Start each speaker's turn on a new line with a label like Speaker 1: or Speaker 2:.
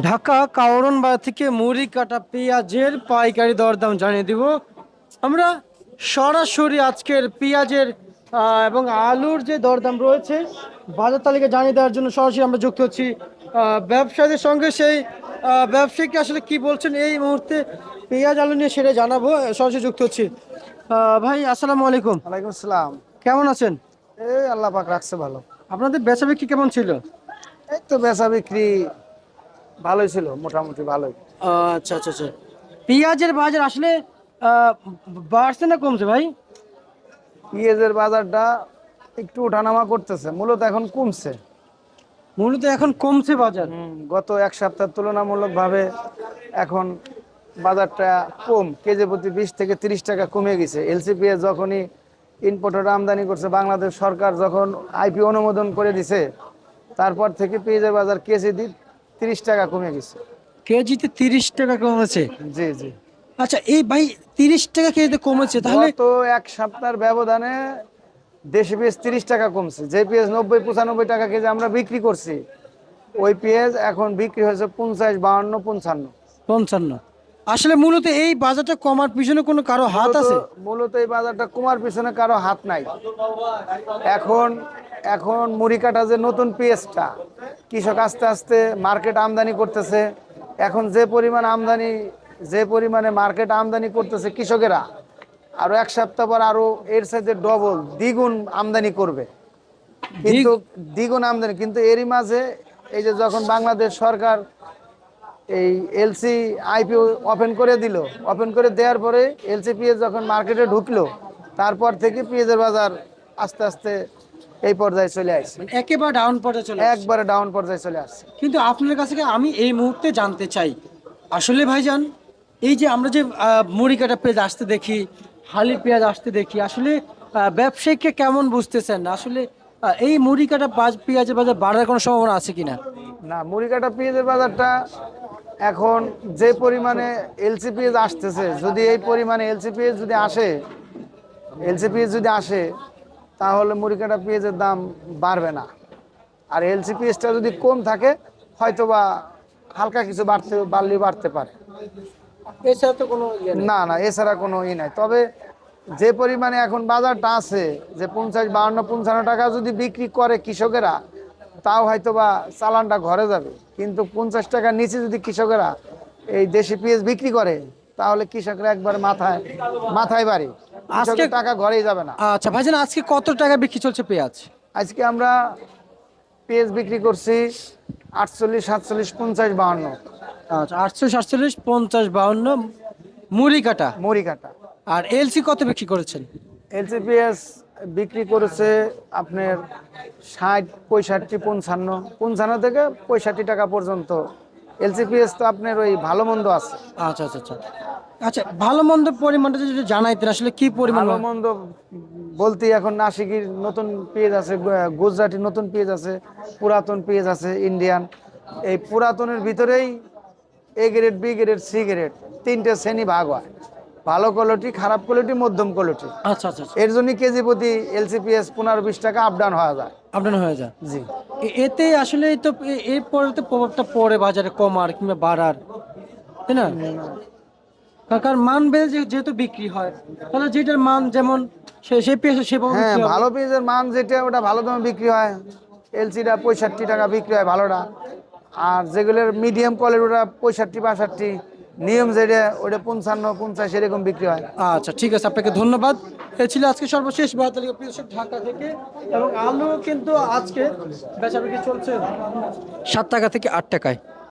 Speaker 1: ঢাকা কাওরন বাজার থেকে মুড়ি কাটা পেঁয়াজের পাইকারি দরদাম জানিয়ে দিব আমরা। সরাসরি আজকের পেঁয়াজের এবং আলুর যে দরদাম রয়েছে বাজার তালিকা জানিয়ে দেওয়ার জন্য সরাসরি আমরা যুক্ত হচ্ছি ব্যবসায়ীদের সঙ্গে। সেই ব্যবসায়ীকে আসলে কি বলছেন এই মুহূর্তে পেঁয়াজ আলু নিয়ে সেটা জানাবো। সরাসরি যুক্ত হচ্ছি। ভাই আসসালামু আলাইকুম,
Speaker 2: ওয়ালাইকুম আসসালাম।
Speaker 1: কেমন আছেন?
Speaker 2: এই আল্লাহ পাক রাখছে ভালো।
Speaker 1: আপনাদের বেচা বিক্রি কেমন ছিল?
Speaker 2: এই তো বেচা বিক্রি ভালোই ছিল, মোটামুটি ভালোই।
Speaker 1: আচ্ছা আচ্ছা আচ্ছা। পেঁয়াজের বাজার আসলে আহ, বাড়ছে না কমছে ভাই?
Speaker 2: পেঁয়াজের বাজারটা একটু ওঠানামা করতেছে, মূলত এখন কমছে।
Speaker 1: মূলত এখন কমছে বাজার।
Speaker 2: গত এক সপ্তাহ তুলনামূলকভাবে এখন বাজারটা কম, কেজি প্রতি 20 থেকে 30 টাকা কমে গেছে। এলসি পেঁয়াজ যখনই ইম্পোর্টার আমদানি করছে, বাংলাদেশ সরকার যখন আইপি অনুমোদন করে দিছে, তারপর থেকে পেঁয়াজের বাজার কেজি 30 টাকা কমে গেছে।
Speaker 1: কেজিতে 30 টাকা কমেছে?
Speaker 2: জি জি।
Speaker 1: আচ্ছা এই ভাই 30 টাকা কেজিতে কমেছে তাহলে?
Speaker 2: গত এক সপ্তাহের ব্যবধানে দেশি পেঁয়াজ 30 টাকা কমছে। যে পেঁয়াজ 90-95 টাকা কেজি আমরা বিক্রি করছি, ওই পেঁয়াজ এখন বিক্রি হয়েছে 50, 52, 55।
Speaker 1: 55। আসলে মূলত এই বাজারটা কমার পিছনে কোনো কারো হাত
Speaker 2: মূলত
Speaker 1: আছে?
Speaker 2: মূলত এই বাজারটা কমার পিছনে কারো হাত নাই। এখন এখন মুড়ি কাটা যে নতুন পেঁয়াজটা কৃষক আস্তে আস্তে মার্কেট আমদানি করতেছে। এখন যে পরিমাণে মার্কেট আমদানি করতেছে কৃষকেরা, আরো এক সপ্তাহ পর আরো এর সাথে ডবল দ্বিগুণ আমদানি করবে। কিন্তু দ্বিগুণ আমদানি, কিন্তু এরই মাঝে এই যে যখন বাংলাদেশ সরকার এই এলসি আইপিও ওপেন করে দিল, ওপেন করে দেওয়ার পরে এলসি পেঁয়াজ যখন মার্কেটে ঢুকলো, তারপর থেকে পেঁয়াজের বাজার আস্তে আস্তে এই পর্যায়ে চলে আসছে।
Speaker 1: মানে একেবারে ডাউন পর্যায়ে চলে আসছে।
Speaker 2: একবারে ডাউন পর্যায়ে চলে আসছে।
Speaker 1: কিন্তু আপনার কাছে আমি এই মুহূর্তে জানতে চাই, আসলে ভাইজান এই যে আমরা যে মুড়ি কাটা পেঁয়াজ আসতে দেখি, হালি পেঁয়াজ আসতে দেখি, আসলে ব্যবসায়ীকে কেমন বুঝতেছেন আসলে? এই মুড়ি কাটা পেঁয়াজের বাজার বাড়ার কোনো সম্ভাবনা আছে কিনা?
Speaker 2: না, মুড়ি কাটা পেঁয়াজের বাজারটা এখন যে পরিমাণে এলসি পেঁয়াজ আসতেছে, যদি এই পরিমাণে এলসি পেঁয়াজ যদি আসে তাহলে মুড়ি কাটা পেঁয়াজের দাম বাড়বে না। আর এলসি পেঁয়াজটা যদি কম থাকে, হয়তোবা হালকা কিছু বাড়তে পারে।
Speaker 1: এছাড়া তো কোনো ইয়ে নেই।
Speaker 2: না না, এছাড়া কোনো নাই। তবে যে পরিমাণে এখন বাজারটা আছে, যে 50, 52, 55 টাকা যদি বিক্রি করে কৃষকেরা, তাও হয়তোবা চালানটা ঘরে যাবে। কিন্তু 50 টাকার নিচে যদি কৃষকেরা এই দেশি পেঁয়াজ বিক্রি করে, তাহলে কৃষকরা একবার মাথায় বাড়ি,
Speaker 1: আজকে
Speaker 2: কৃষকের টাকা ঘরেই যাবে না।
Speaker 1: আচ্ছা ভাইজান, আজকে কত টাকা বিক্রি চলছে পেঁয়াজ?
Speaker 2: আজকে আমরা পেঁয়াজ বিক্রি করছি 48, 47, 50, 52।
Speaker 1: আচ্ছা 48, 47, 50, 52 মুড়ি কাটা।
Speaker 2: মুড়ি কাটা।
Speaker 1: আর এলসি কত বিক্রি করেছেন?
Speaker 2: এলসি পেঁয়াজ বিক্রি করেছে আপনার 60, 65, 55, 55 থেকে 65 টাকা পর্যন্ত। এলসি পেঁয়াজ তো আপনার ওই ভালো মন্দ আছে।
Speaker 1: আচ্ছা আচ্ছা আচ্ছা। আচ্ছা ভালো মন্দ পরিমাণটা যদি জানাইতেন আসলে কি পরিমাণ?
Speaker 2: ভালো মন্দ বলতে এখন নাসিকের নতুন পেঁয়াজ আছে, গুজরাটি নতুন পেঁয়াজ আছে, পুরাতন পেঁয়াজ আছে, ইন্ডিয়ান। এই পুরাতনের ভিতরেই A grade, B grade, C grade, তিনটে শ্রেণী ভাগ হয়: ভালো কোয়ালিটি, খারাপ কোয়ালিটি, মধ্যম কোয়ালিটি।
Speaker 1: আচ্ছা আচ্ছা আচ্ছা।
Speaker 2: এর জন্য কেজি প্রতি এলসিপিএস 15-20 টাকা আপ ডাউন হওয়া যায়।
Speaker 1: আপনার হয়ে যায়।
Speaker 2: জি।
Speaker 1: এতে আসলে তো এরপরে তো প্রভাবটা পড়ে বাজারে কমার কিংবা বাড়ার, তাই না? কারণ মান বেড়ে যেহেতু বিক্রি হয়, তাহলে যেটার মান যেমন সেই পেশে সেভাবে
Speaker 2: হ্যাঁ,
Speaker 1: বিক্রি হবে।
Speaker 2: ভালো পেঁয়াজের মান যেটা, ওটা ভালো দামে বিক্রি হয়। এলসিটা 65 টাকা বিক্রি হয় ভালোটা। আর যেগুলোর মিডিয়াম কোয়ালিটি, ওটা 65, 62। নিয়ম যেটা, ওটা 55, 50 এরকম বিক্রি হয়।
Speaker 1: আচ্ছা ঠিক আছে, আপনাকে ধন্যবাদ। এ ছিল আজকে সর্বশেষ বাজার তালিকা প্রিয় দর্শক, ঢাকা থেকে। এবং আলু কিন্তু আজকে বেচা বিক্রি চলছে 7 টাকা থেকে 8 টাকায়।